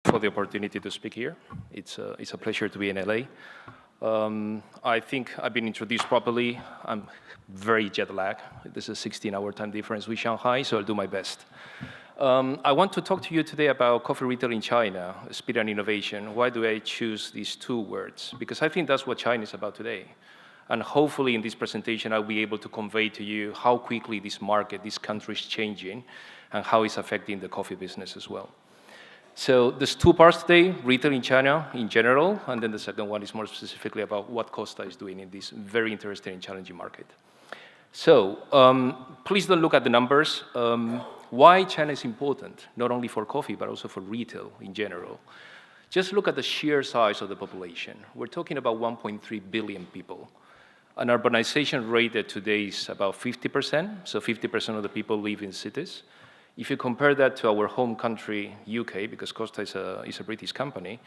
for the opportunity to speak here. It's a pleasure to be in LA. I think I've been introduced properly. I'm very jet lagged. There's a 16-hour time difference with Shanghai, so I'll do my best. I want to talk to you today about coffee retail in China, speed and innovation. Why do I choose these two words? Because I think that's what China is about today. And hopefully in this presentation, I'll be able to convey to you how quickly this market, this country is changing, and how it's affecting the coffee business as well. So there's two parts today, retail in China in general, and then the second one is more specifically about what Costa is doing in this very interesting and challenging market. So please don't look at the numbers. Why China is important, not only for coffee, but also for retail in general. Just look at the sheer size of the population. We're talking about 1.3 billion people. An urbanization rate that today is about 50%, so 50% of the people live in cities. If you compare that to our home country, UK, because Costa is a British company,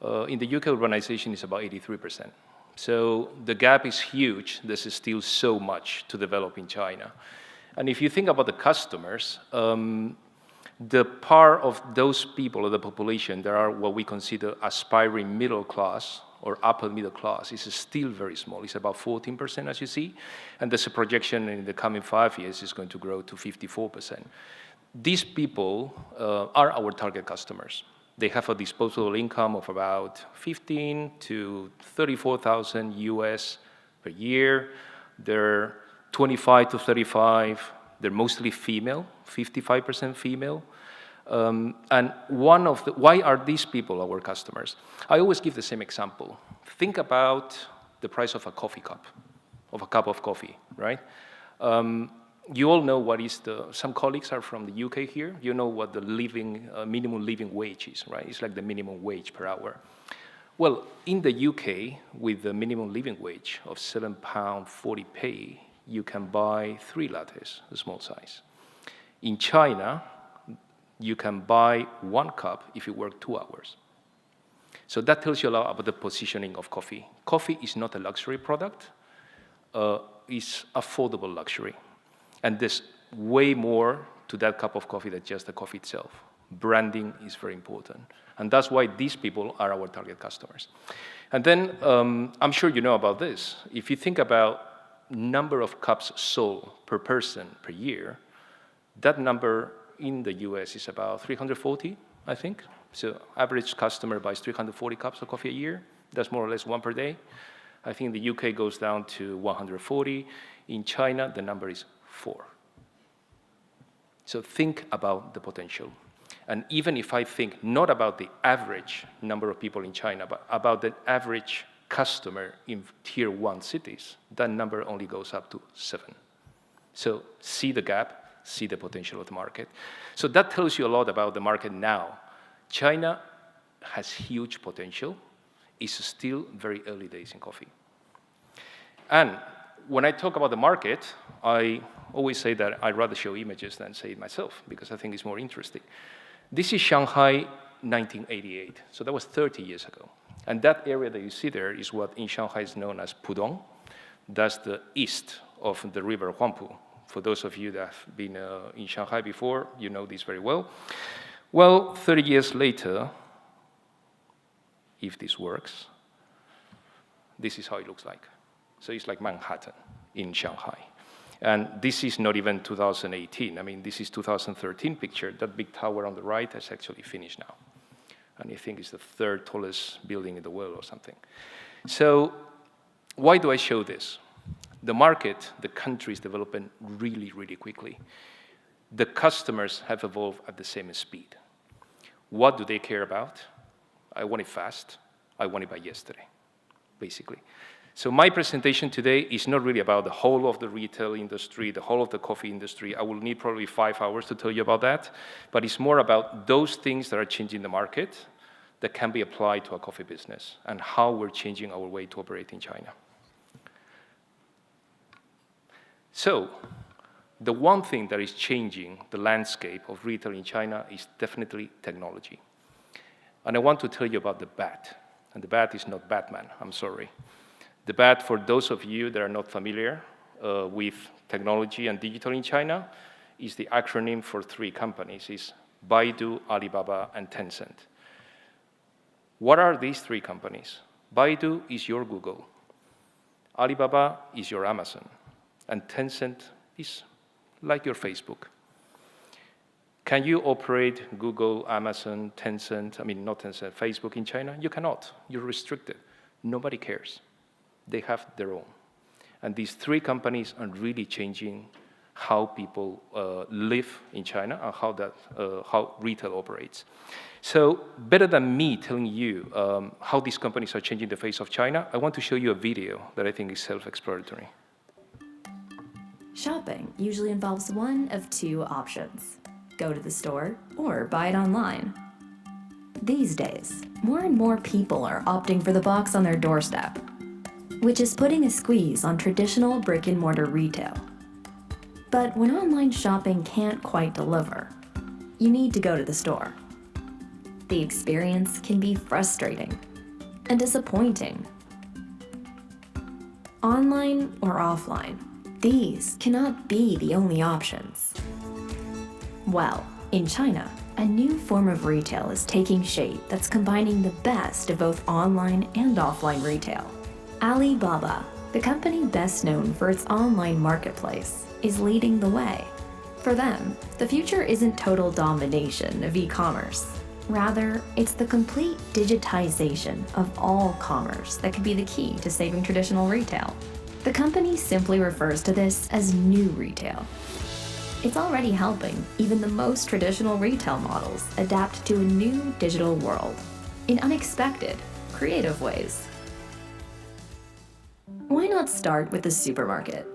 in the UK, urbanization is about 83%. So the gap is huge. There's still so much to develop in China. And if you think about the customers, the part of those people of the population that are what we consider aspiring middle class or upper middle class is still very small. It's about 14%, as you see. And there's a projection in the coming 5 years is going to grow to 54%. These people are our target customers. They have a disposable income of about 15 to 34,000 US per year. They're 25 to 35. They're mostly female, 55% female. And why are these people our customers? I always give the same example. Think about the price of a coffee cup, of a cup of coffee, right? You all know what is some colleagues are from the UK here. You know what the minimum living wage is, right? It's like the minimum wage per hour. Well, in the UK, with the minimum living wage of £7.40, you can buy 3 lattes, a small size. In China, you can buy 1 cup if you work 2 hours. So that tells you a lot about the positioning of coffee. Coffee is not a luxury product. It's affordable luxury. And there's way more to that cup of coffee than just the coffee itself. Branding is very important. And that's why these people are our target customers. And then I'm sure you know about this. If you think about number of cups sold per person per year, that number in the US is about 340, I think. So average customer buys 340 cups of coffee a year. That's more or less 1 per day. I think the UK goes down to 140. In China, the number is 4. So think about the potential. And even if I think not about the average number of people in China, but about the average customer in tier 1 cities, that number only goes up to 7. So see the gap, see the potential of the market. So that tells you a lot about the market now. China has huge potential. It's still very early days in coffee. And when I talk about the market, I always say that I'd rather show images than say it myself, because I think it's more interesting. This is Shanghai 1988. So that was 30 years ago. And that area that you see there is what in Shanghai is known as Pudong. That's the east of the river Huangpu. For those of you that have been in Shanghai before, you know this very well. Well, 30 years later, if this works, this is how it looks like. So it's like Manhattan in Shanghai. And this is not even 2018. I mean, this is 2013 picture. That big tower on the right is actually finished now. And I think it's the 3rd tallest building in the world or something. So why do I show this? The market, the country is developing really, really quickly. The customers have evolved at the same speed. What do they care about? I want it fast. I want it by yesterday, basically. So my presentation today is not really about the whole of the retail industry, the whole of the coffee industry. I will need probably 5 hours to tell you about that. But it's more about those things that are changing the market that can be applied to a coffee business and how we're changing our way to operate in China. So the one thing that is changing the landscape of retail in China is definitely technology. And I want to tell you about the BAT. And the BAT is not Batman, I'm sorry. The BAT, for those of you that are not familiar with technology and digital in China, is the acronym for 3 companies. It's Baidu, Alibaba, and Tencent. What are these three companies? Baidu is your Google, Alibaba is your Amazon, and Tencent is like your Facebook. Can you operate Google, Amazon, Tencent, not Tencent, Facebook in China? You cannot. You're restricted. Nobody cares. They have their own. And these three companies are really changing how people live in China and how retail operates. So better than me telling you how these companies are changing the face of China, I want to show you a video that I think is self-explanatory. Shopping usually involves one of two options: go to the store or buy it online. These days, more and more people are opting for the box on their doorstep, which is putting a squeeze on traditional brick-and-mortar retail. But when online shopping can't quite deliver, you need to go to the store. The experience can be frustrating and disappointing. Online or offline, these cannot be the only options. Well, in China, a new form of retail is taking shape that's combining the best of both online and offline retail. Alibaba, the company best known for its online marketplace, is leading the way. For them, the future isn't total domination of e-commerce. Rather, it's the complete digitization of all commerce that could be the key to saving traditional retail. The company simply refers to this as new retail. It's already helping even the most traditional retail models adapt to a new digital world in unexpected, creative ways. Why not start with the supermarket?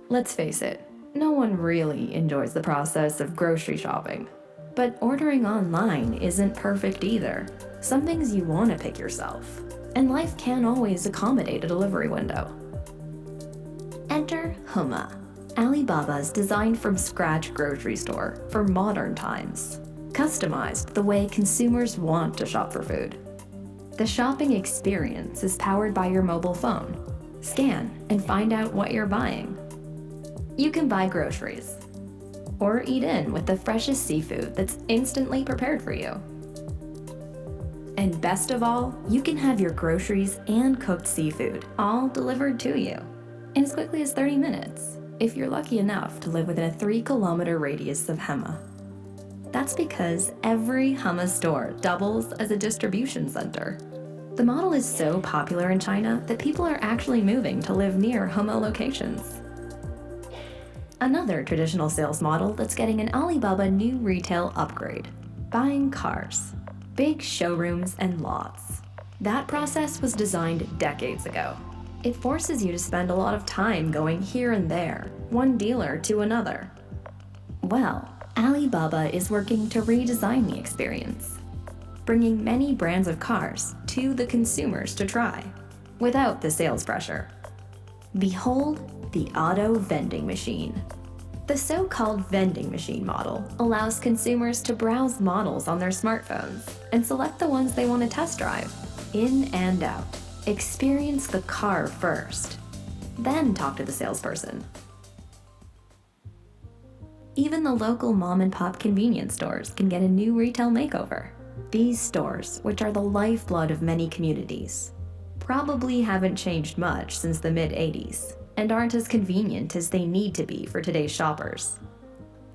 Let's face it, no one really enjoys the process of grocery shopping. But ordering online isn't perfect either. Some things you want to pick yourself, and life can't always accommodate a delivery window. Enter Hema, Alibaba's designed-from-scratch grocery store for modern times, customized the way consumers want to shop for food. The shopping experience is powered by your mobile phone. Scan and find out what you're buying. You can buy groceries, or eat in with the freshest seafood that's instantly prepared for you. And best of all, you can have your groceries and cooked seafood all delivered to you in as quickly as 30 minutes, if you're lucky enough to live within a 3-kilometer radius of Hema. That's because every Hema store doubles as a distribution center. The model is so popular in China that people are actually moving to live near Hema locations. Another traditional sales model that's getting an Alibaba new retail upgrade: buying cars, big showrooms and lots. That process was designed decades ago. It forces you to spend a lot of time going here and there, one dealer to another. Well, Alibaba is working to redesign the experience, bringing many brands of cars to the consumers to try, without the sales pressure. Behold the auto vending machine. The so-called vending machine model allows consumers to browse models on their smartphones and select the ones they want to test drive, in and out. Experience the car first, then talk to the salesperson. Even the local mom-and-pop convenience stores can get a new retail makeover. These stores, which are the lifeblood of many communities, probably haven't changed much since the mid-'80s and aren't as convenient as they need to be for today's shoppers.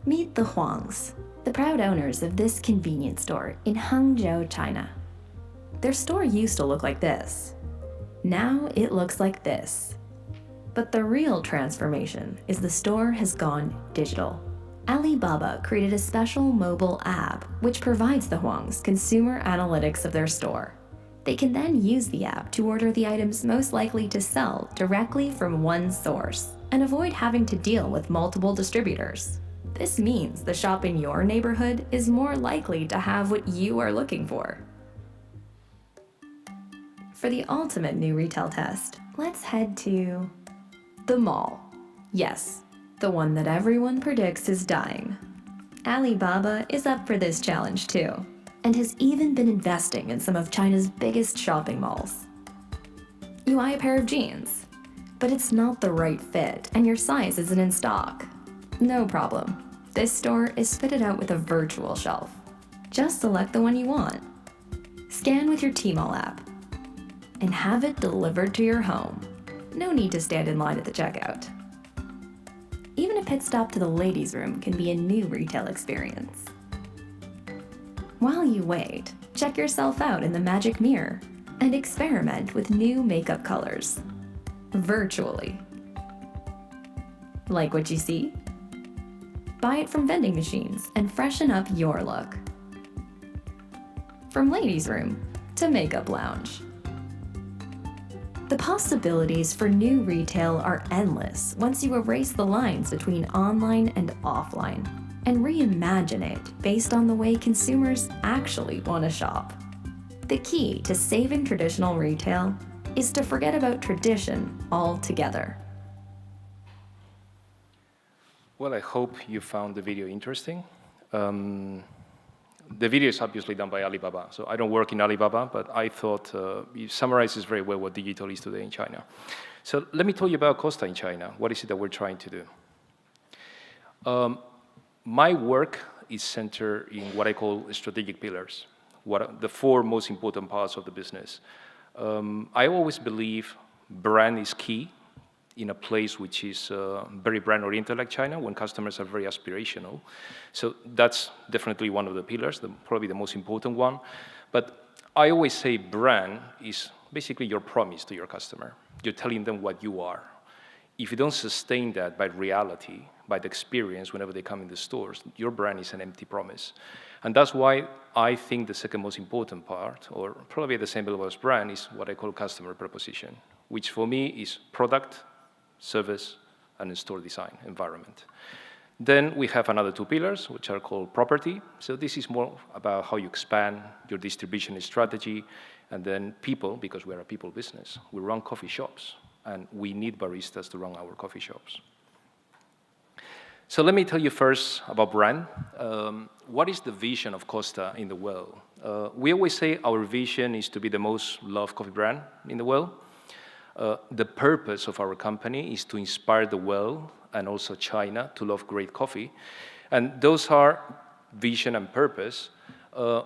Meet the Huangs, the proud owners of this convenience store in Hangzhou, China. Their store used to look like this. Now it looks like this. But the real transformation is the store has gone digital. Alibaba created a special mobile app which provides the Huangs consumer analytics of their store. They can then use the app to order the items most likely to sell directly from one source and avoid having to deal with multiple distributors. This means the shop in your neighborhood is more likely to have what you are looking for. For the ultimate new retail test, let's head to the mall. Yes, the one that everyone predicts is dying. Alibaba is up for this challenge too, and has even been investing in some of China's biggest shopping malls. You buy a pair of jeans, but it's not the right fit and your size isn't in stock. No problem. This store is fitted out with a virtual shelf. Just select the one you want. Scan with your Tmall app and have it delivered to your home. No need to stand in line at the checkout. Even a pit stop to the ladies' room can be a new retail experience. While you wait, check yourself out in the magic mirror and experiment with new makeup colors. Virtually. Like what you see? Buy it from vending machines and freshen up your look. From ladies' room to makeup lounge. The possibilities for new retail are endless once you erase the lines between online and offline and reimagine it based on the way consumers actually want to shop. The key to saving traditional retail is to forget about tradition altogether. Well, I hope you found the video interesting. The video is obviously done by Alibaba, so I don't work in Alibaba, but I thought it summarizes very well what digital is today in China. So let me tell you about Costa in China. What is it that we're trying to do? My work is centered in what I call strategic pillars, what are the four most important parts of the business. I always believe brand is key in a place which is very brand-oriented like China, when customers are very aspirational. So that's definitely one of the pillars, probably the most important one. But I always say brand is basically your promise to your customer. You're telling them what you are. If you don't sustain that by reality, by the experience whenever they come in the stores, your brand is an empty promise. And that's why I think the second most important part, or probably at the same level as brand, is what I call customer proposition, which for me is product, service, and store design environment. Then we have another two pillars, which are called property. So this is more about how you expand your distribution strategy. And then people, because we're a people business. We run coffee shops, and we need baristas to run our coffee shops. So let me tell you first about brand. What is the vision of Costa in the world? We always say our vision is to be the most loved coffee brand in the world. The purpose of our company is to inspire the world and also China to love great coffee. And those are vision and purpose.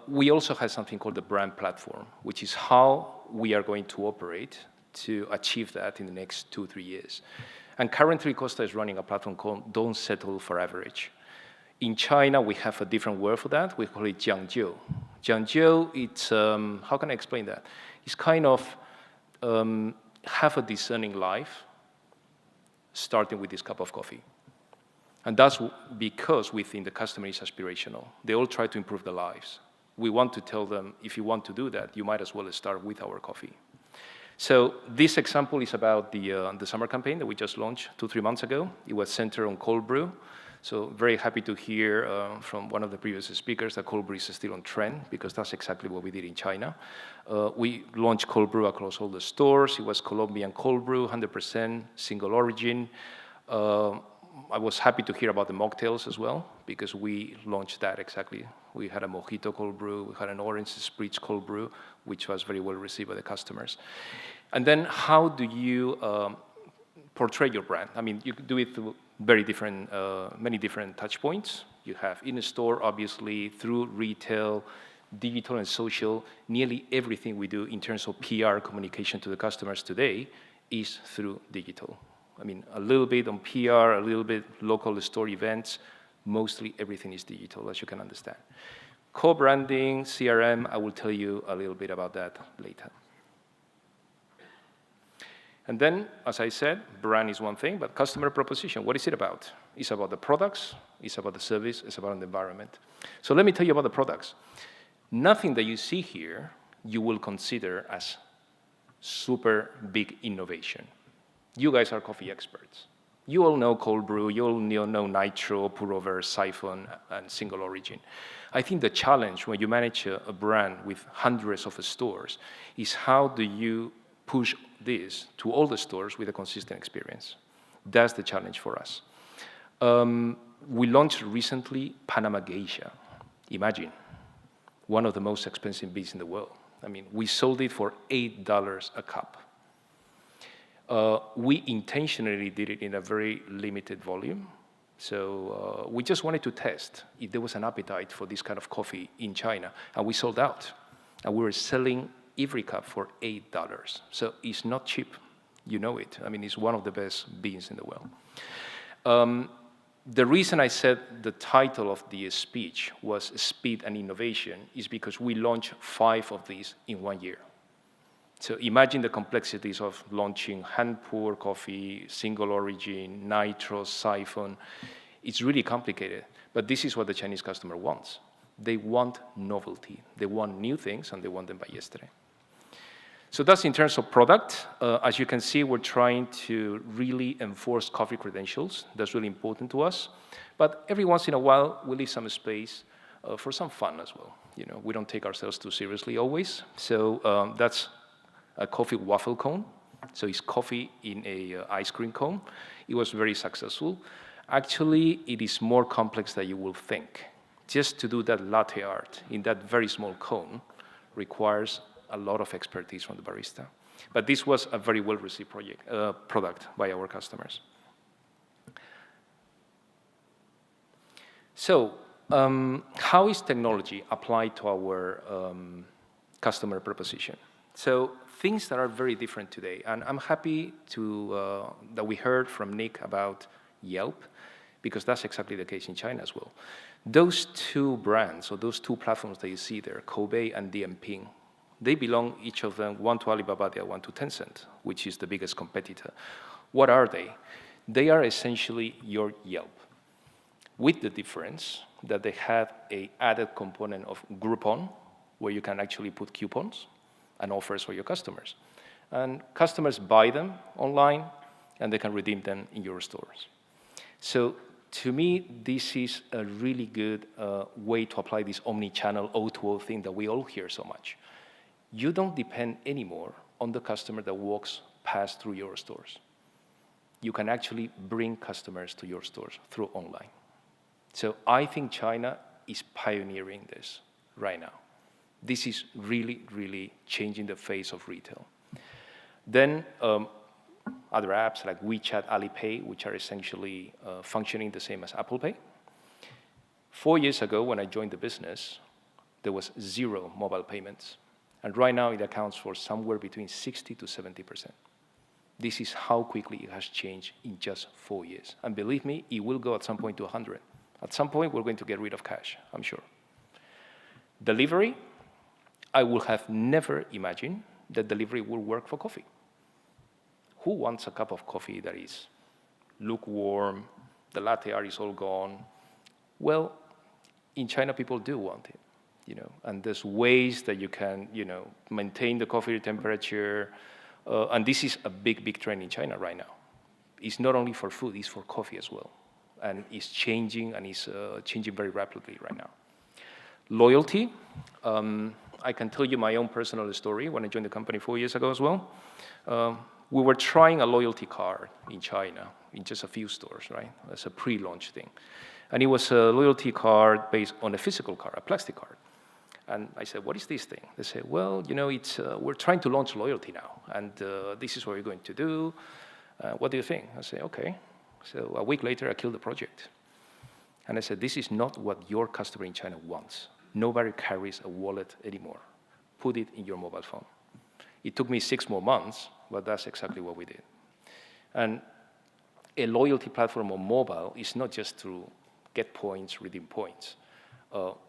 We also have something called the brand platform, which is how we are going to operate to achieve that in the next 2-3 years. And currently, Costa is running a platform called Don't Settle for Average. In China, we have a different word for that. We call it Jiangjiu. Jiangjiu, it's, how can I explain that? It's kind of have a discerning life, starting with this cup of coffee. And that's because we think the customer is aspirational. They all try to improve their lives. We want to tell them, if you want to do that, you might as well start with our coffee. So this example is about the summer campaign that we just launched 2-3 months ago. It was centered on cold brew. So very happy to hear from one of the previous speakers that cold brew is still on trend, because that's exactly what we did in China. We launched cold brew across all the stores. It was Colombian cold brew, 100% single origin. I was happy to hear about the mocktails as well, because we launched that exactly. We had a mojito cold brew, we had an orange spritz cold brew, which was very well received by the customers. And then how do you portray your brand? I mean, you could do it through very different, many different touch points. You have in the store, obviously, through retail, digital and social. Nearly everything we do in terms of PR communication to the customers today is through digital. I mean, a little bit on PR, a little bit local store events. Mostly everything is digital, as you can understand. Co-branding, CRM, I will tell you a little bit about that later. And then, as I said, brand is one thing, but customer proposition, what is it about? It's about the products, it's about the service, it's about the environment. So let me tell you about the products. Nothing that you see here, you will consider as super big innovation. You guys are coffee experts. You all know cold brew, you all know nitro, pour over, siphon, and single origin. I think the challenge when you manage a brand with hundreds of stores is how do you push this to all the stores with a consistent experience. That's the challenge for us. We launched recently Panama Geisha. Imagine, one of the most expensive beans in the world. I mean, we sold it for $8 a cup. We intentionally did it in a very limited volume. So we just wanted to test if there was an appetite for this kind of coffee in China, and we sold out. And we were selling every cup for $8. So it's not cheap. You know it. I mean, it's one of the best beans in the world. The reason I said the title of the speech was Speed and Innovation is because we launched 5 of these in 1 year. So imagine the complexities of launching hand-poured coffee, single origin, nitro, siphon. It's really complicated, but this is what the Chinese customer wants. They want novelty. They want new things, and they want them by yesterday. So that's in terms of product. As you can see, we're trying to really enforce coffee credentials. That's really important to us. But every once in a while, we leave some space for some fun as well. You know, we don't take ourselves too seriously always. So that's a coffee waffle cone. So it's coffee in a ice cream cone. It was very successful. Actually, it is more complex than you will think. Just to do that latte art in that very small cone requires a lot of expertise from the barista. But this was a very well-received product by our customers. So how is technology applied to our customer proposition? So things that are very different today, and I'm happy that we heard from Nick about Yelp, because that's exactly the case in China as well. Those 2 brands, or those 2 platforms that you see there, Koubei and Dianping, they belong, each of them, one to Alibaba, the other one to Tencent, which is the biggest competitor. What are they? They are essentially your Yelp, with the difference that they have an added component of Groupon, where you can actually put coupons and offers for your customers. And customers buy them online, and they can redeem them in your stores. So to me, this is a really good way to apply this omni-channel O2O thing that we all hear so much. You don't depend anymore on the customer that walks past through your stores. You can actually bring customers to your stores through online. So I think China is pioneering this right now. This is really, really changing the face of retail. Then other apps like WeChat, Alipay, which are essentially functioning the same as Apple Pay. 4 years ago, when I joined the business, there was 0 mobile payments. And right now, it accounts for somewhere between 60 to 70%. This is how quickly it has changed in just 4 years. And believe me, it will go at some point to 100. At some point, we're going to get rid of cash, I'm sure. Delivery, I would have never imagined that delivery will work for coffee. Who wants a cup of coffee that is lukewarm, the latte art is all gone? Well, in China, people do want it, you know, and there's ways that you can, you know, maintain the coffee temperature, and this is a big, big trend in China right now. It's not only for food, it's for coffee as well, and it's changing, and it's changing very rapidly right now. Loyalty, I can tell you my own personal story when I joined the company 4 years ago as well. We were trying a loyalty card in China in just a few stores, right? As a pre-launch thing. And it was a loyalty card based on a physical card, a plastic card. And I said, what is this thing? They said, well, you know, it's, we're trying to launch loyalty now, and this is what we're going to do. What do you think? I said, okay. So a week later, I killed the project. And I said, this is not what your customer in China wants. Nobody carries a wallet anymore. Put it in your mobile phone. It took me 6 more months, but that's exactly what we did. And a loyalty platform on mobile is not just to get points, redeem points.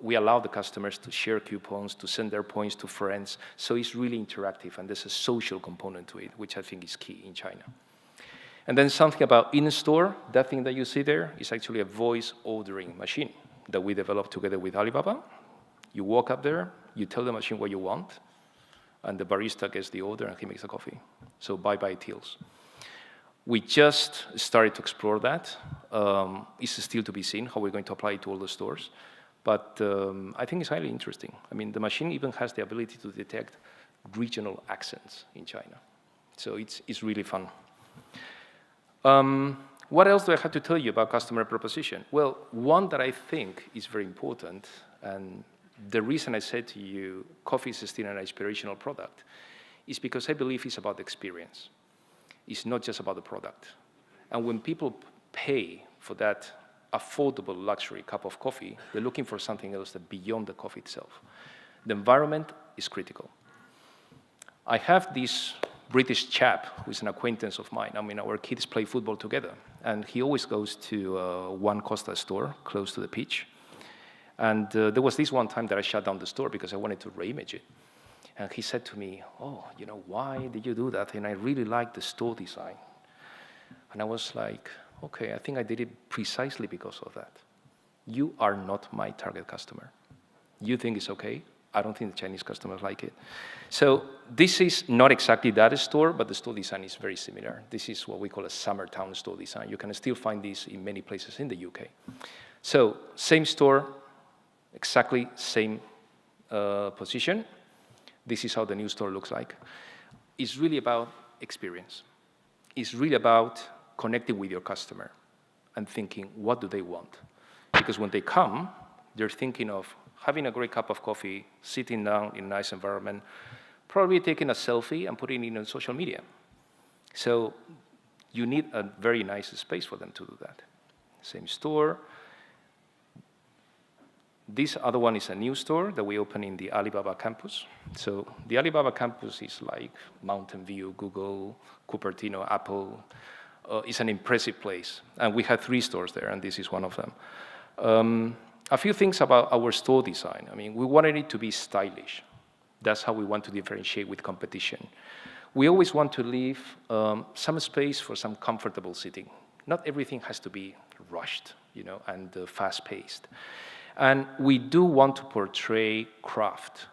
We allow the customers to share coupons, to send their points to friends. So it's really interactive, and there's a social component to it, which I think is key in China. And then something about in-store, that thing that you see there is actually a voice ordering machine that we developed together with Alibaba. You walk up there, you tell the machine what you want, and the barista gets the order, and he makes the coffee. So bye-bye tills. We just started to explore that. It's still to be seen how we're going to apply it to all the stores. But I think it's highly interesting. I mean, the machine even has the ability to detect regional accents in China. So it's really fun. What else do I have to tell you about customer proposition? Well, one that I think is very important, and the reason I said to you, coffee is still an aspirational product, is because I believe it's about the experience. It's not just about the product. And when people pay for that affordable luxury cup of coffee, they're looking for something else that beyond the coffee itself. The environment is critical. I have this British chap who's an acquaintance of mine. I mean, our kids play football together, and he always goes to one Costa store close to the pitch. And there was this one time that I shut down the store because I wanted to reimage it. And he said to me, "Oh, you know, why did you do that? And I really like the store design." And I was like, "Okay, I think I did it precisely because of that. You are not my target customer. You think it's okay? I don't think the Chinese customers like it." So this is not exactly that store, but the store design is very similar. This is what we call a Summertown store design. You can still find this in many places in the UK. So same store, exactly same position. This is how the new store looks like. It's really about experience. It's really about connecting with your customer and thinking, what do they want? Because when they come, they're thinking of having a great cup of coffee, sitting down in a nice environment, probably taking a selfie and putting it on social media. So you need a very nice space for them to do that. Same store. This other one is a new store that we opened in the Alibaba campus. So the Alibaba campus is like Mountain View, Google, Cupertino, Apple. It's an impressive place. And we had 3 stores there, and this is one of them. A few things about our store design. I mean, we wanted it to be stylish. That's how we want to differentiate with competition. We always want to leave some space for some comfortable sitting. Not everything has to be rushed, you know, and fast-paced. And we do want to portray craft.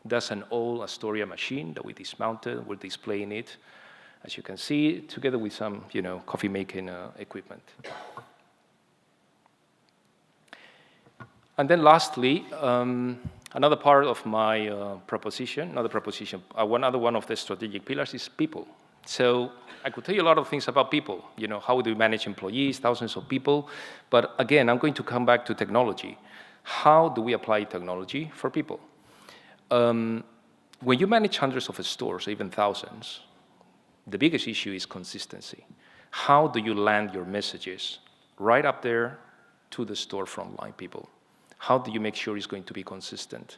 That's an old Astoria machine that we dismounted. We're displaying it, as you can see, together with some, you know, coffee-making equipment. And then lastly, another part of my proposition, another one of the strategic pillars is people. So I could tell you a lot of things about people. You know, how do we manage employees, thousands of people? But again, I'm going to come back to technology. How do we apply technology for people? When you manage hundreds of stores, even thousands, the biggest issue is consistency. How do you land your messages right up there to the store frontline people? How do you make sure it's going to be consistent?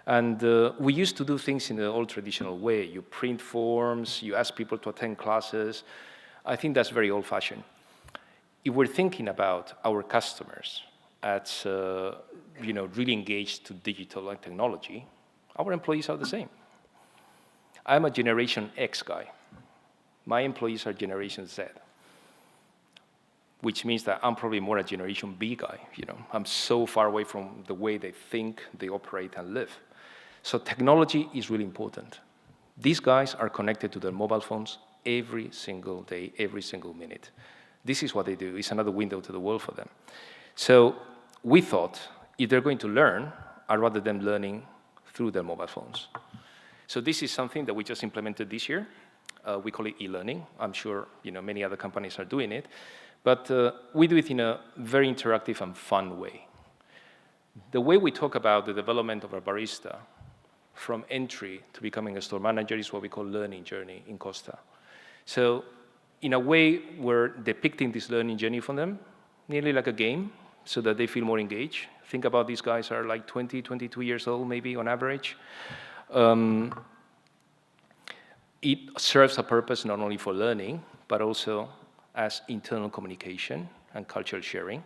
And we used to do things in the old traditional way. You print forms, you ask people to attend classes. I think that's very old-fashioned. If we're thinking about our customers as you know, really engaged to digital and technology, our employees are the same. I'm a Generation X guy. My employees are Generation Z, which means that I'm probably more a Generation B guy. You know, I'm so far away from the way they think, they operate, and live. So technology is really important. These guys are connected to their mobile phones every single day, every single minute. This is what they do. It's another window to the world for them. So we thought, if they're going to learn, I'd rather them learning through their mobile phones. So this is something that we just implemented this year. We call it e-learning. I'm sure, you know, many other companies are doing it. But we do it in a very interactive and fun way. The way we talk about the development of a barista from entry to becoming a store manager is what we call learning journey in Costa. So in a way, we're depicting this learning journey for them, nearly like a game, so that they feel more engaged. Think about these guys are like 20, 22 years old, maybe on average. It serves a purpose not only for learning, but also as internal communication and cultural sharing.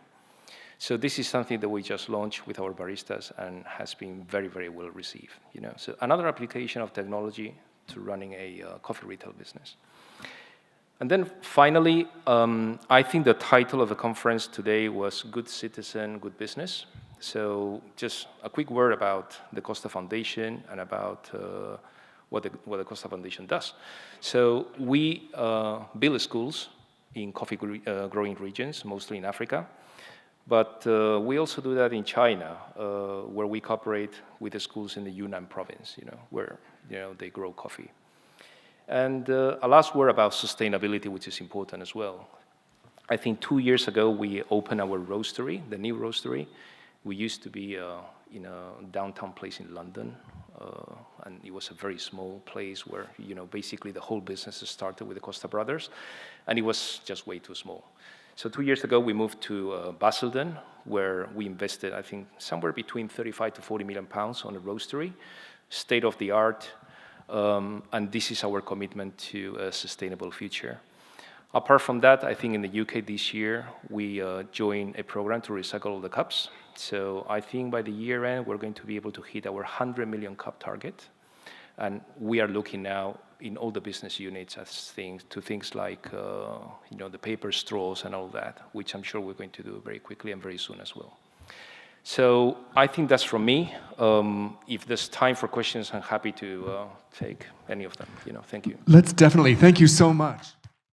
So this is something that we just launched with our baristas and has been very, very well received. You know, so another application of technology to running a coffee retail business. And then finally, I think the title of the conference today was Good Citizen, Good Business. So just a quick word about the Costa Foundation and about what the Costa Foundation does. So we build schools in coffee growing regions, mostly in Africa. But we also do that in China, where we cooperate with the schools in the Yunnan province, you know, where they grow coffee. And a last word about sustainability, which is important as well. I think 2 years ago, we opened our roastery, the new roastery. We used to be in a downtown place in London, and it was a very small place where, basically the whole business started with the Costa brothers, and it was just way too small. So 2 years ago, we moved to Basildon, where we invested, I think, somewhere between 35 to 40 million pounds on a roastery, state of the art, and this is our commitment to a sustainable future. Apart from that, I think in the UK this year, we joined a program to recycle all the cups. So I think by the year end, we're going to be able to hit our 100 million cup target. And we are looking now in all the business units as things like the paper straws and all that, which I'm sure we're going to do very quickly and very soon as well. So I think that's from me. If there's time for questions, I'm happy to take any of them. Thank you. Let's definitely. Thank you so much.